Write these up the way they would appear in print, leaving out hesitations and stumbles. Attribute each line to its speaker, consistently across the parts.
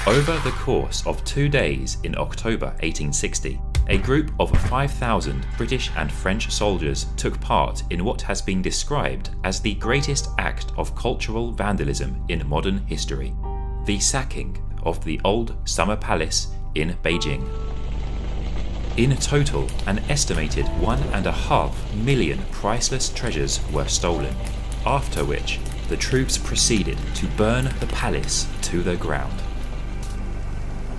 Speaker 1: Over the course of 2 days in October 1860, a group of 5,000 British and French soldiers took part in what has been described as the greatest act of cultural vandalism in modern history, the sacking of the old Summer Palace in Beijing. In total, an estimated 1.5 million priceless treasures were stolen, after which the troops proceeded to burn the palace to the ground.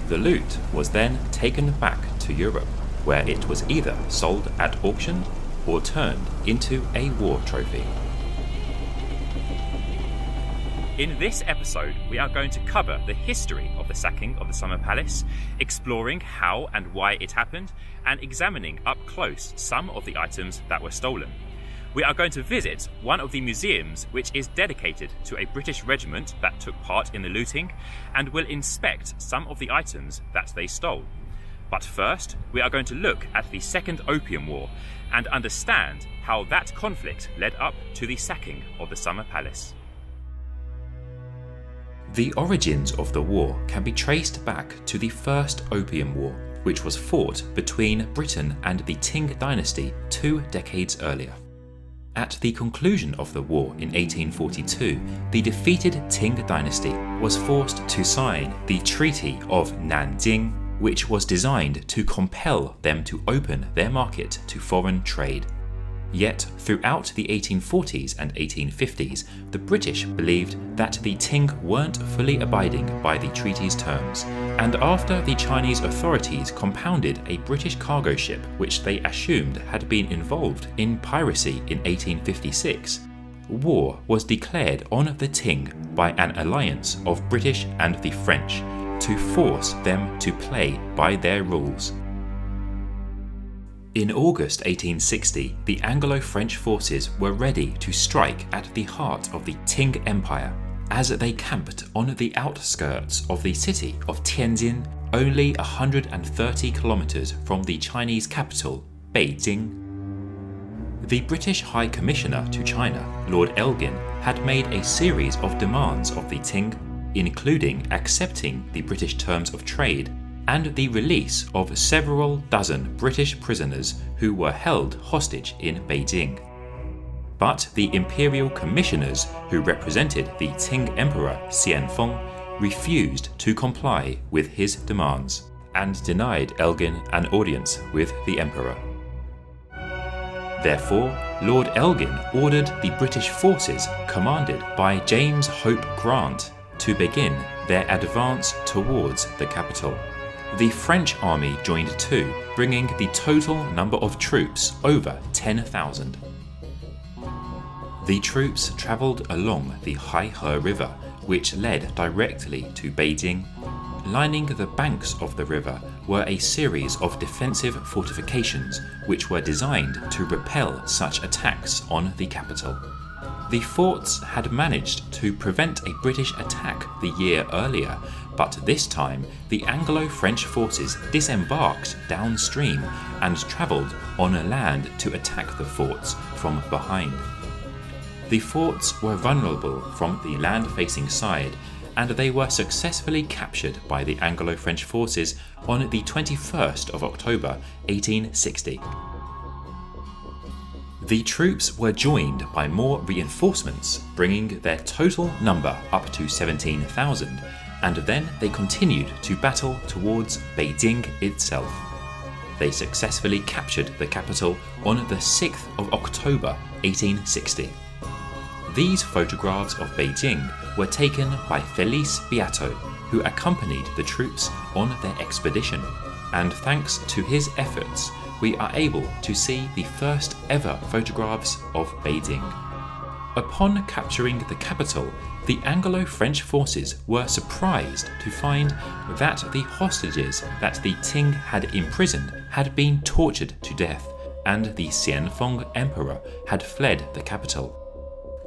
Speaker 1: The loot was then taken back to Europe, where it was either sold at auction or turned into a war trophy. In this episode, we are going to cover the history of the sacking of the Summer Palace, exploring how and why it happened, and examining up close some of the items that were stolen. We are going to visit one of the museums which is dedicated to a British regiment that took part in the looting, and will inspect some of the items that they stole. But first, we are going to look at the Second Opium War and understand how that conflict led up to the sacking of the Summer Palace. The origins of the war can be traced back to the First Opium War, which was fought between Britain and the Qing dynasty 2 decades earlier. At the conclusion of the war in 1842, the defeated Qing dynasty was forced to sign the Treaty of Nanjing, which was designed to compel them to open their market to foreign trade. Yet, throughout the 1840s and 1850s, the British believed that the Qing weren't fully abiding by the treaty's terms, and after the Chinese authorities compounded a British cargo ship which they assumed had been involved in piracy in 1856, war was declared on the Qing by an alliance of British and the French to force them to play by their rules. In August 1860, the Anglo-French forces were ready to strike at the heart of the Qing Empire, as they camped on the outskirts of the city of Tianjin, only 130 kilometers from the Chinese capital, Beijing. The British High Commissioner to China, Lord Elgin, had made a series of demands of the Qing, including accepting the British terms of trade and the release of several dozen British prisoners who were held hostage in Beijing. But the imperial commissioners who represented the Qing Emperor Xianfeng refused to comply with his demands and denied Elgin an audience with the emperor. Therefore, Lord Elgin ordered the British forces commanded by James Hope Grant to begin their advance towards the capital. The French army joined too, bringing the total number of troops over 10,000. The troops travelled along the Haihe River, which led directly to Beijing. Lining the banks of the river were a series of defensive fortifications which were designed to repel such attacks on the capital. The forts had managed to prevent a British attack the year earlier, but this time the Anglo-French forces disembarked downstream and travelled on land to attack the forts from behind. The forts were vulnerable from the land-facing side, and they were successfully captured by the Anglo-French forces on the 21st of October 1860. The troops were joined by more reinforcements, bringing their total number up to 17,000, and then they continued to battle towards Beijing itself. They successfully captured the capital on the 6th of October 1860. These photographs of Beijing were taken by Felice Beato, who accompanied the troops on their expedition, and thanks to his efforts, we are able to see the first ever photographs of Beijing. Upon capturing the capital, the Anglo-French forces were surprised to find that the hostages that the Qing had imprisoned had been tortured to death, and the Xianfeng Emperor had fled the capital.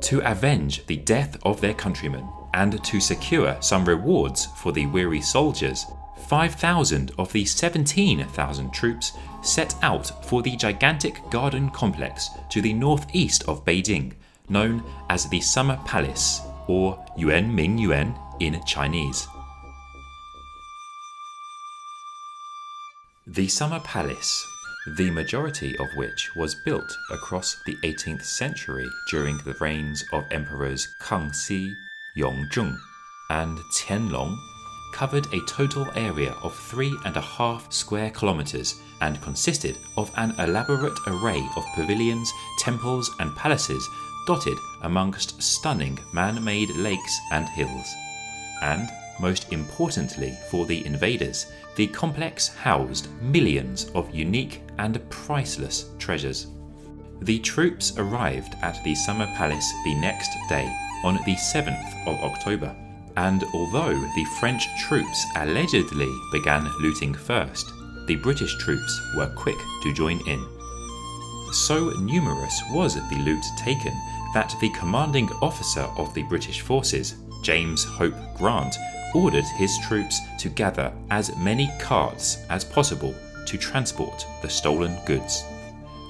Speaker 1: To avenge the death of their countrymen and to secure some rewards for the weary soldiers, 5,000 of the 17,000 troops set out for the gigantic garden complex to the northeast of Beijing, known as the Summer Palace, or Yuanmingyuan in Chinese. The Summer Palace, the majority of which was built across the 18th century during the reigns of Emperors Kangxi, Yongzheng, and Qianlong, covered a total area of 3.5 square kilometers and consisted of an elaborate array of pavilions, temples, and palaces dotted amongst stunning man-made lakes and hills. And, most importantly for the invaders, the complex housed millions of unique and priceless treasures. The troops arrived at the Summer Palace the next day, on the 7th of October, and although the French troops allegedly began looting first, the British troops were quick to join in. So numerous was the loot taken that the commanding officer of the British forces, James Hope Grant, ordered his troops to gather as many carts as possible to transport the stolen goods.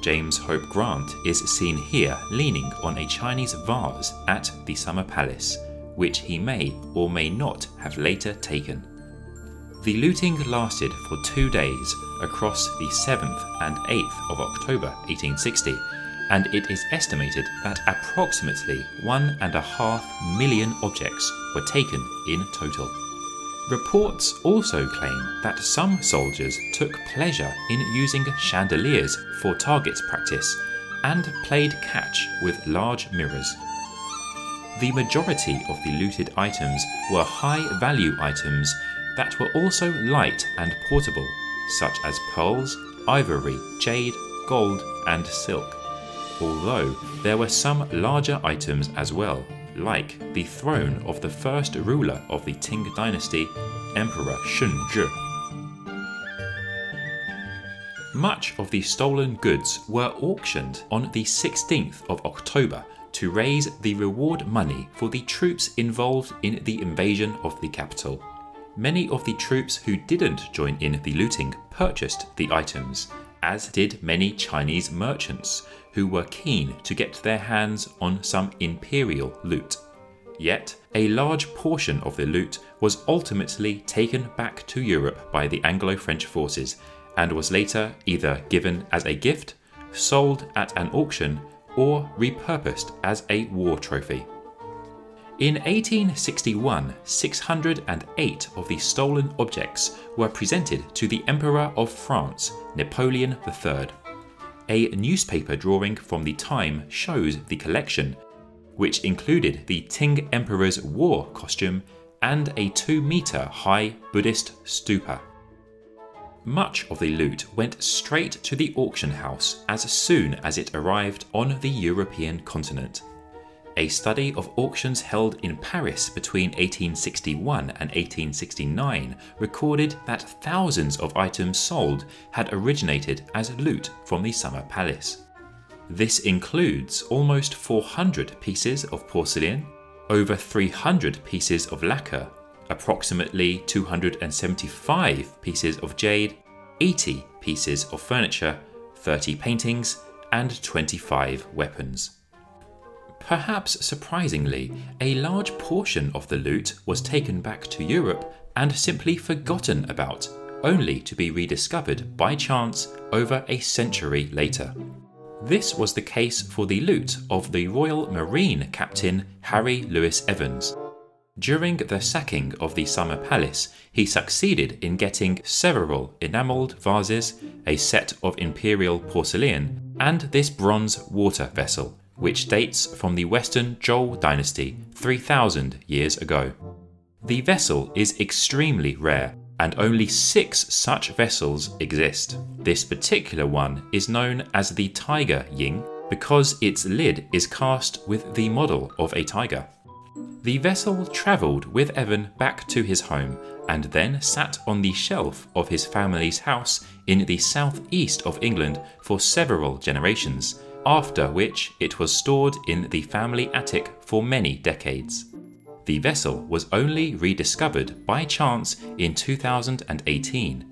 Speaker 1: James Hope Grant is seen here leaning on a Chinese vase at the Summer Palace, which he may or may not have later taken. The looting lasted for 2 days across the 7th and 8th of October 1860, and it is estimated that approximately 1.5 million objects were taken in total. Reports also claim that some soldiers took pleasure in using chandeliers for target practice and played catch with large mirrors. The majority of the looted items were high-value items that were also light and portable, such as pearls, ivory, jade, gold, and silk, although there were some larger items as well, like the throne of the first ruler of the Qing dynasty, Emperor Shunzhi. Much of the stolen goods were auctioned on the 16th of October to raise the reward money for the troops involved in the invasion of the capital. Many of the troops who didn't join in the looting purchased the items, as did many Chinese merchants who were keen to get their hands on some imperial loot. Yet, a large portion of the loot was ultimately taken back to Europe by the Anglo-French forces and was later either given as a gift, sold at an auction, or repurposed as a war trophy. In 1861, 608 of the stolen objects were presented to the Emperor of France, Napoleon III. A newspaper drawing from the time shows the collection, which included the Qing Emperor's war costume and a 2-meter high Buddhist stupa. Much of the loot went straight to the auction house as soon as it arrived on the European continent. A study of auctions held in Paris between 1861 and 1869 recorded that thousands of items sold had originated as loot from the Summer Palace. This includes almost 400 pieces of porcelain, over 300 pieces of lacquer, approximately 275 pieces of jade, 80 pieces of furniture, 30 paintings, and 25 weapons. Perhaps surprisingly, a large portion of the loot was taken back to Europe and simply forgotten about, only to be rediscovered by chance over a century later. This was the case for the loot of the Royal Marine Captain Harry Louis Evans. During the sacking of the Summer Palace, he succeeded in getting several enamelled vases, a set of imperial porcelain, and this bronze water vessel, which dates from the Western Zhou dynasty 3,000 years ago. The vessel is extremely rare, and only 6 such vessels exist. This particular one is known as the Tiger Ying because its lid is cast with the model of a tiger. The vessel travelled with Evan back to his home and then sat on the shelf of his family's house in the southeast of England for several generations, after which it was stored in the family attic for many decades. The vessel was only rediscovered by chance in 2018.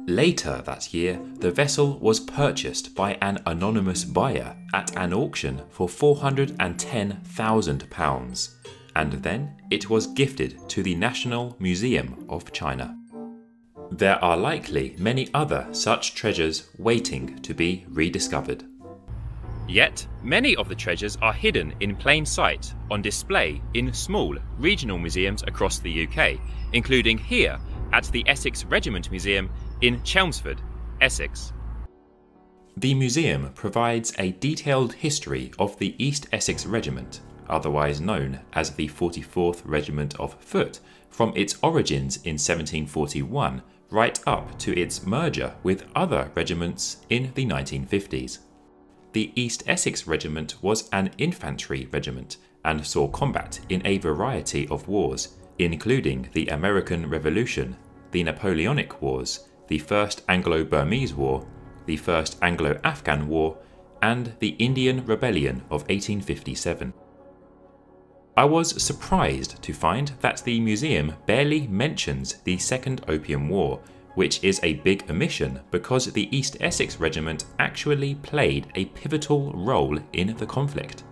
Speaker 1: Later that year, the vessel was purchased by an anonymous buyer at an auction for £410,000, and then it was gifted to the National Museum of China. There are likely many other such treasures waiting to be rediscovered. Yet, many of the treasures are hidden in plain sight on display in small regional museums across the UK, including here at the Essex Regiment Museum in Chelmsford, Essex. The museum provides a detailed history of the East Essex Regiment, otherwise known as the 44th Regiment of Foot, from its origins in 1741 right up to its merger with other regiments in the 1950s. The East Essex Regiment was an infantry regiment and saw combat in a variety of wars, including the American Revolution, the Napoleonic Wars, the First Anglo-Burmese War, the First Anglo-Afghan War, and the Indian Rebellion of 1857. I was surprised to find that the museum barely mentions the Second Opium War, which is a big omission because the East Essex Regiment actually played a pivotal role in the conflict.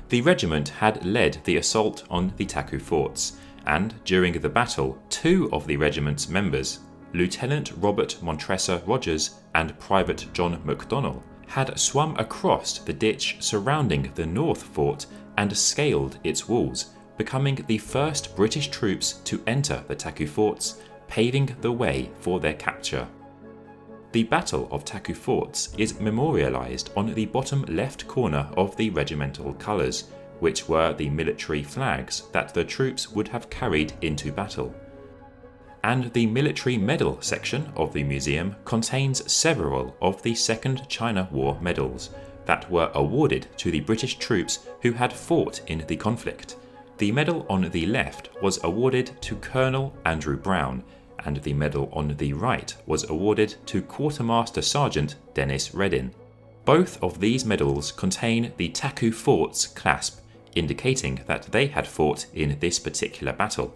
Speaker 1: The regiment had led the assault on the Taku forts, and during the battle, two of the regiment's members, Lieutenant Robert Montresor Rogers and Private John MacDonnell, had swum across the ditch surrounding the North Fort and scaled its walls, becoming the first British troops to enter the Taku forts, paving the way for their capture. The Battle of Taku Forts is memorialised on the bottom left corner of the regimental colours, which were the military flags that the troops would have carried into battle. And the military medal section of the museum contains several of the Second China War medals that were awarded to the British troops who had fought in the conflict. The medal on the left was awarded to Colonel Andrew Brown, and the medal on the right was awarded to Quartermaster Sergeant Dennis Reddin. Both of these medals contain the Taku Forts clasp, indicating that they had fought in this particular battle.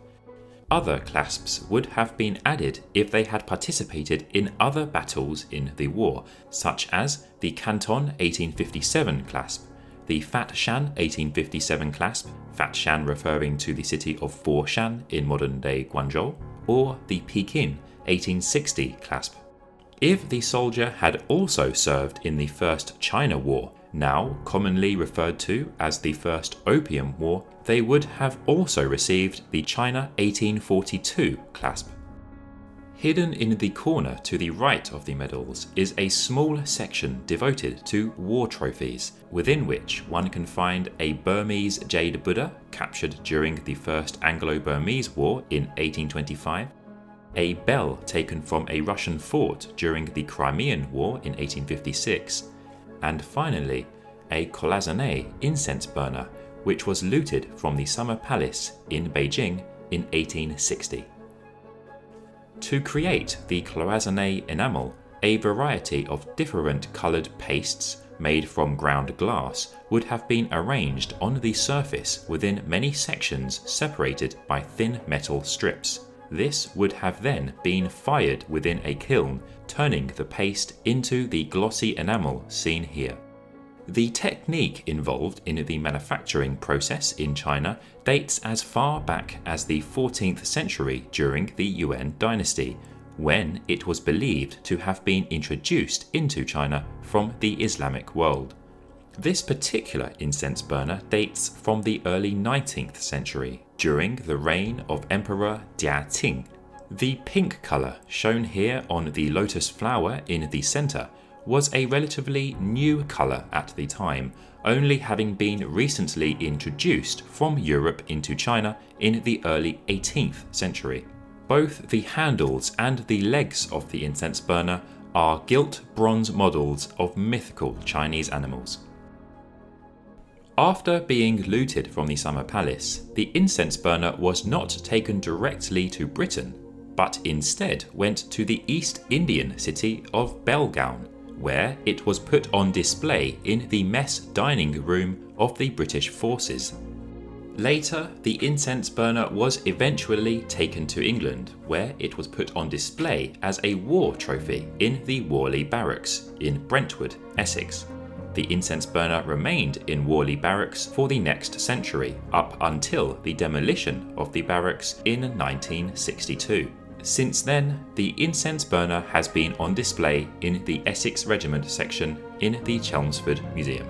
Speaker 1: Other clasps would have been added if they had participated in other battles in the war, such as the Canton 1857 clasp, the Fat Shan 1857 clasp, Fat Shan referring to the city of Foshan in modern-day Guangzhou, or the Pekin 1860 clasp. If the soldier had also served in the First China War, now commonly referred to as the First Opium War, they would have also received the China 1842 clasp. Hidden in the corner to the right of the medals is a small section devoted to war trophies, within which one can find a Burmese jade Buddha captured during the First Anglo-Burmese War in 1825, a bell taken from a Russian fort during the Crimean War in 1856, and finally a cloisonné incense burner which was looted from the Summer Palace in Beijing in 1860. To create the cloisonné enamel, a variety of different coloured pastes made from ground glass would have been arranged on the surface within many sections separated by thin metal strips. This would have then been fired within a kiln, turning the paste into the glossy enamel seen here. The technique involved in the manufacturing process in China dates as far back as the 14th century during the Yuan dynasty, when it was believed to have been introduced into China from the Islamic world. This particular incense burner dates from the early 19th century, during the reign of Emperor Jia Qing. The pink colour shown here on the lotus flower in the centre was a relatively new colour at the time, only having been recently introduced from Europe into China in the early 18th century. Both the handles and the legs of the incense burner are gilt bronze models of mythical Chinese animals. After being looted from the Summer Palace, the incense burner was not taken directly to Britain, but instead went to the East Indian city of Belgaum, where it was put on display in the mess dining room of the British forces. Later, the incense burner was eventually taken to England, where it was put on display as a war trophy in the Worley Barracks in Brentwood, Essex. The incense burner remained in Worley Barracks for the next century, up until the demolition of the barracks in 1962. Since then, the incense burner has been on display in the Essex Regiment section in the Chelmsford Museum.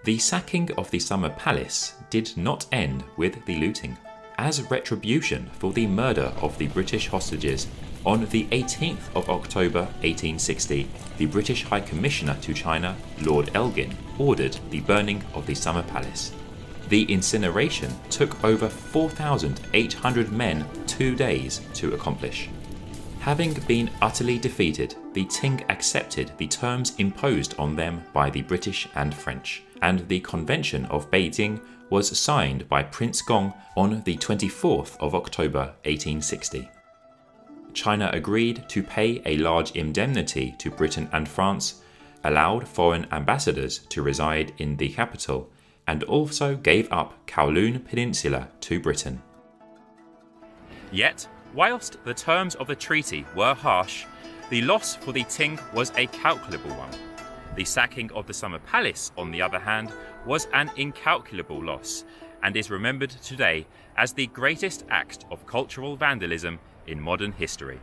Speaker 1: The sacking of the Summer Palace did not end with the looting. As retribution for the murder of the British hostages, on the 18th of October 1860, the British High Commissioner to China, Lord Elgin, ordered the burning of the Summer Palace. The incineration took over 4,800 men 2 days to accomplish. Having been utterly defeated, the Ting accepted the terms imposed on them by the British and French, and the Convention of Beijing was signed by Prince Gong on the 24th of October 1860. China agreed to pay a large indemnity to Britain and France, allowed foreign ambassadors to reside in the capital, and also gave up Kowloon Peninsula to Britain. Yet, whilst the terms of the treaty were harsh, the loss for the Ting was a calculable one. The sacking of the Summer Palace, on the other hand, was an incalculable loss, and is remembered today as the greatest act of cultural vandalism in modern history.